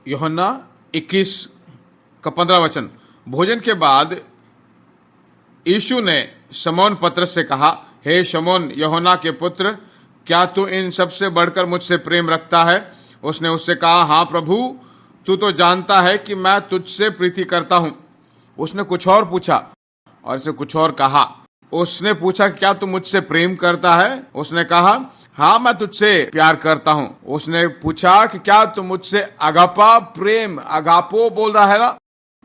यूहन्ना 21 का 15 वचन। भोजन के बाद यीशु ने शमौन पतरस से कहा, हे शमौन यूहन्ना के पुत्र, क्या तू इन सबसे बढ़कर मुझसे प्रेम रखता है? उसने उससे कहा, हाँ प्रभु, तू तो जानता है कि मैं तुझसे प्रीति करता हूं। उसने कुछ और पूछा और इसे कुछ और कहा। उसने पूछा, क्या तू मुझसे प्रेम करता है? उसने कहा, हाँ मैं तुझसे प्यार करता हूं। उसने पूछा कि क्या तू मुझसे अगापा प्रेम, अगापो बोल रहा है ना,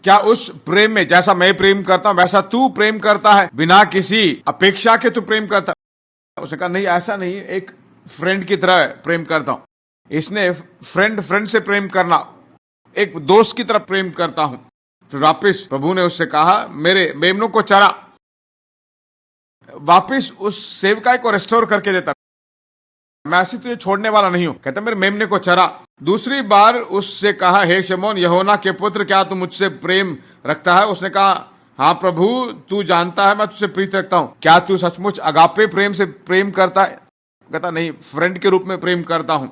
क्या उस प्रेम में जैसा मैं प्रेम करता हूं वैसा तू प्रेम करता है, बिना किसी अपेक्षा के तू प्रेम करता है? उसने कहा, नहीं ऐसा नहीं, एक फ्रेंड की तरह प्रेम करता हूं। इसने फ्रेंड से प्रेम करना, एक दोस्त की तरह प्रेम करता हूं। फिर वापिस प्रभु ने उससे कहा, मेरे मेमनों को चरा। वापिस उस सेवकाई को रेस्टोर करके देता, मैं ऐसे तुझे छोड़ने वाला नहीं हूं। कहता, मेरे मेमने को चरा। दूसरी बार उससे कहा, हे शमौन यूहन्ना के पुत्र, क्या तू मुझसे प्रेम रखता है? उसने कहा, हाँ प्रभु, तू जानता है मैं तुझसे प्रीति रखता हूं। क्या तू सचमुच अगापे प्रेम से प्रेम करता है? कहता, नहीं, फ्रेंड के रूप में प्रेम करता हूं।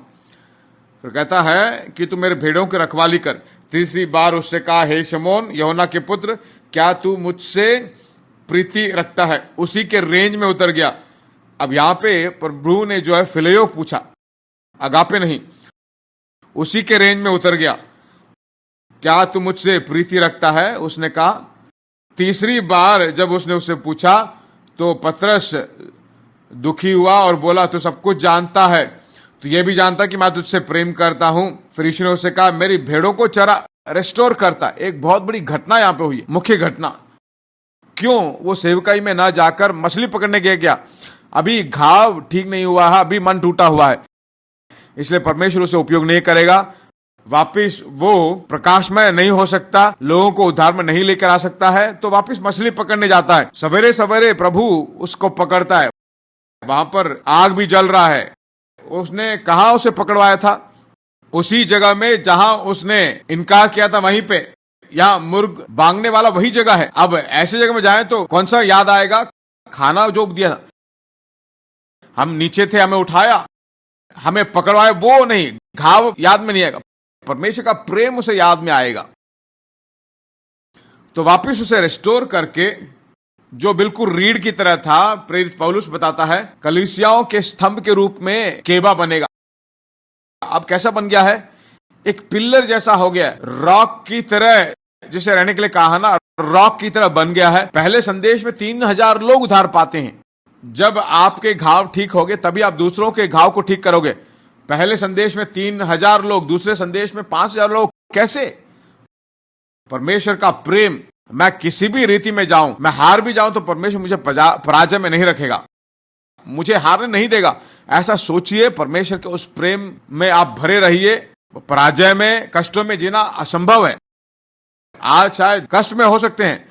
फिर कहता है कि तू मेरे भेड़ों की रखवाली कर। तीसरी बार उससे कहा, हे शमौन यूहन्ना के पुत्र, क्या तू मुझसे प्रीति रखता है? उसी के रेंज में उतर गया। अब यहां पे प्रभु ने जो है फिलेयो पूछा, अगापे नहीं, उसी के रेंज में उतर गया। क्या तू मुझसे प्रीति रखता है? उसने कहा। तीसरी बार जब उसने उससे पूछा तो पतरस दुखी हुआ और बोला, तू सब कुछ जानता है, तो ये भी जानता कि मैं तुझसे प्रेम करता हूं। फिर यीशु ने उससे कहा, मेरी भेड़ों को चरा, रेस्टोर करता। एक बहुत बड़ी घटना यहां पे हुई, मुख्य घटना। क्यों? वो सेवकाई में ना जाकर मछली पकड़ने गया। अभी घाव ठीक नहीं हुआ है, अभी मन टूटा हुआ है, इसलिए परमेश्वर उसे उपयोग नहीं करेगा। वापिस वो प्रकाशमय नहीं हो सकता, लोगों को उद्धार में नहीं लेकर आ सकता है, तो वापिस मछली पकड़ने जाता है। सवेरे सवेरे प्रभु उसको पकड़ता है। वहां पर आग भी जल रहा है। उसने कहा उसे पकड़वाया था, उसी जगह में जहां उसने इनकार किया था, वहीं पे। या मुर्ग बांगने वाला वही जगह है। अब ऐसी जगह में जाए तो कौन सा याद आएगा? खाना जो दिया था, हम नीचे थे, हमें उठाया, हमें पकड़वाया, वो नहीं, घाव याद में नहीं आएगा। परमेश्वर का प्रेम उसे याद में आएगा। तो वापिस उसे रिस्टोर करके, जो बिल्कुल रीढ़ की तरह था, प्रेरित पौलुस बताता है, कलीसियाओं के स्तंभ के रूप में केबा बनेगा। अब कैसा बन गया है? एक पिल्लर जैसा हो गया, रॉक की तरह, जिसे रहने के लिए कहा ना, रॉक की तरह बन गया है। पहले संदेश में 3000 लोग उधार पाते हैं। जब आपके घाव ठीक होंगे तभी आप दूसरों के घाव को ठीक करोगे। पहले संदेश में 3000 लोग, दूसरे संदेश में 5000 लोग। कैसे? परमेश्वर का प्रेम। मैं किसी भी रीति में जाऊं, मैं हार भी जाऊं, तो परमेश्वर मुझे पराजय में नहीं रखेगा, मुझे हारने नहीं देगा। ऐसा सोचिए, परमेश्वर के उस प्रेम में आप भरे रहिए। पराजय में, कष्टों में जीना असंभव है। आज शायद कष्ट में हो सकते हैं,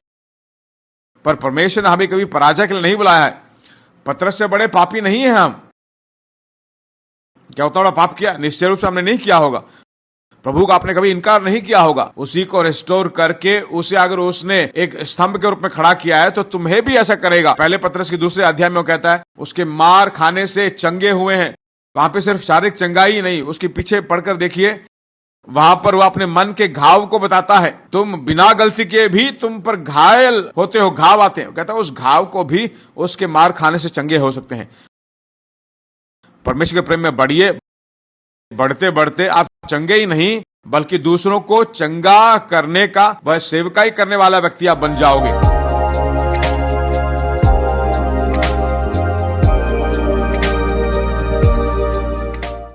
पर परमेश्वर ने हमें कभी पराजय के लिए नहीं बुलाया है। पतरस से बड़े पापी नहीं है हम। क्या उतना बड़ा पाप किया? निश्चय रूप से हमने नहीं किया होगा। प्रभु का आपने कभी इनकार नहीं किया होगा। उसी को रिस्टोर करके, उसे अगर उसने एक स्तंभ के रूप में खड़ा किया है, तो तुम्हें भी ऐसा करेगा। पहले पतरस के दूसरे अध्याय में वो कहता है, उसके मार खाने से चंगे हुए हैं। वहां पे सिर्फ शारीरिक चंगाई ही नहीं, उसके पीछे पढ़कर देखिए, वहां पर वो अपने मन के घाव को बताता है। तुम बिना गलती के भी तुम पर घायल होते हो, घाव आते हैं। कहता है उस घाव को भी उसके मार खाने से चंगे हो सकते हैं। परमेश्वर के प्रेम में बढ़िए। बढ़ते बढ़ते आप चंगे ही नहीं, बल्कि दूसरों को चंगा करने का, वह सेवकाई करने वाला व्यक्ति आप बन जाओगे।